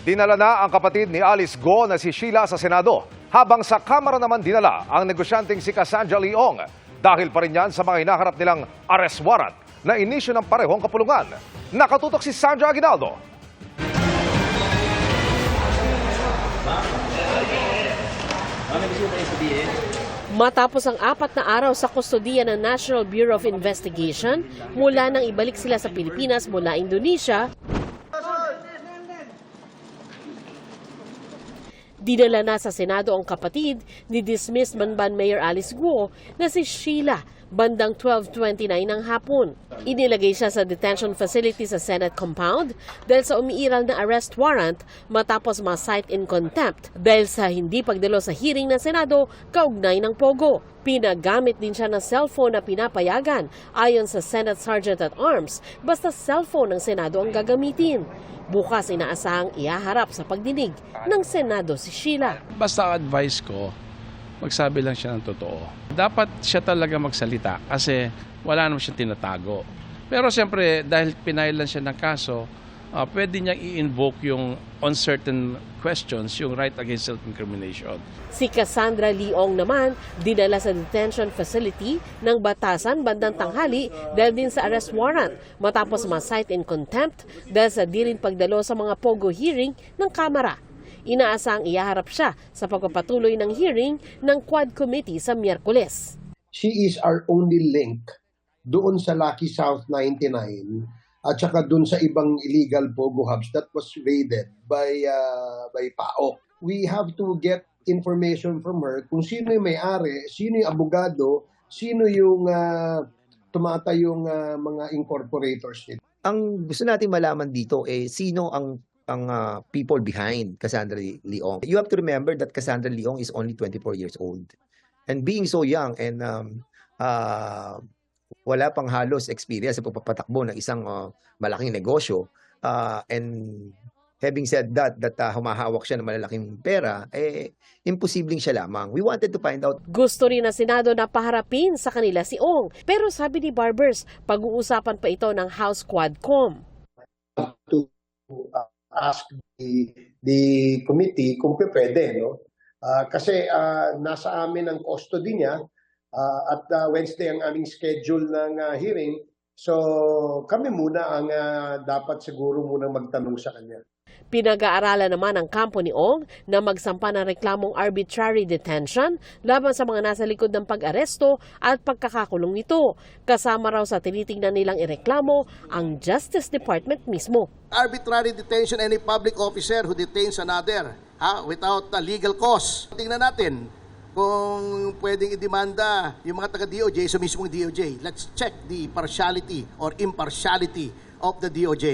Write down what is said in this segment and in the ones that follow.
Dinala na ang kapatid ni Alice Go na si Sheila sa Senado, habang sa Kamara naman dinala ang negosyanteng si Cassandra Leong dahil pa rin yan sa mga hinaharap nilang arrest warrant na inisyu ng parehong kapulungan. Nakatutok si Sandra Aguinaldo. Matapos ang 4 na araw sa kustodiya ng National Bureau of Investigation, mula nang ibalik sila sa Pilipinas mula Indonesia, dinala na sa Senado ang kapatid ni dismissed Banban Mayor Alice Guo na si Sheila bandang 12:29 ng hapon. Inilagay siya sa detention facility sa Senate compound dahil sa umiiral na arrest warrant matapos ma-cite in contempt dahil sa hindi pagdalo sa hearing ng Senado kaugnay ng Pogo. Pinagamit din siya ng cellphone na pinapayagan ayon sa Senate Sergeant at Arms basta cellphone ng Senado ang gagamitin. Bukas inaasahang ihaharap sa pagdinig ng Senado si Sheila. Basta advice ko, magsabi lang siya ng totoo. Dapat siya talaga magsalita kasi wala naman siyang tinatago. Pero siyempre, dahil pinailan siya ng kaso, pwede niyang i-invoke yung uncertain questions, yung right against self-incrimination. Si Cassandra Leong naman, dinala sa detention facility ng Batasan bandang tanghali dahil din sa arrest warrant matapos ma-cite in contempt dahil sa di rin pagdalo sa mga Pogo hearing ng Kamara. Inaasahang ihaharap siya sa pagpapatuloy ng hearing ng Quad Committee sa Miyerkules. She is our only link doon sa Lucky South 99 at saka doon sa ibang illegal Pogo hubs that was raided by PAOK. We have to get information from her kung sino yung may-ari, sino yung abogado, sino yung tumatayong mga incorporators nito. Ang gusto natin malaman dito sino ang people behind Cassandra Leong. You have to remember that Cassandra Leong is only 24 years old. And being so young and wala pang halos experience sa pagpapatakbo ng isang malaking negosyo, and having said that humahawak siya ng malalaking pera, imposibleng siya lamang. We wanted to find out. Gusto rin ng Senado na paharapin sa kanila si Ong. Pero sabi ni Barbers, pag-uusapan pa ito ng House Quadcom. To ask the committee kung pwede, no? Kasi nasa amin ang custody niya at Wednesday ang aming schedule ng hearing. So kami muna ang dapat siguro muna magtanong sa kanya. Pinag-aaralan naman ng kampo ni Ong na magsampa ng reklamong arbitrary detention laban sa mga nasa likod ng pag-aresto at pagkakakulong nito. Kasama raw sa tinitingnan nilang ireklamo ang Justice Department mismo. Arbitrary detention, any public officer who detains another without a legal cause. Tingnan natin kung pwedeng idemanda yung mga taga-DOJ sa mismong DOJ. Let's check the partiality or impartiality of the DOJ.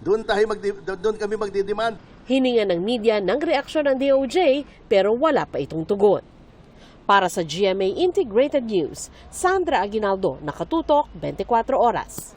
Doon kami magdidemand. Hininga ng media ng reaksyon ng DOJ pero wala pa itong tugon. Para sa GMA Integrated News, Sandra Aguinaldo, Nakatutok, 24 Oras.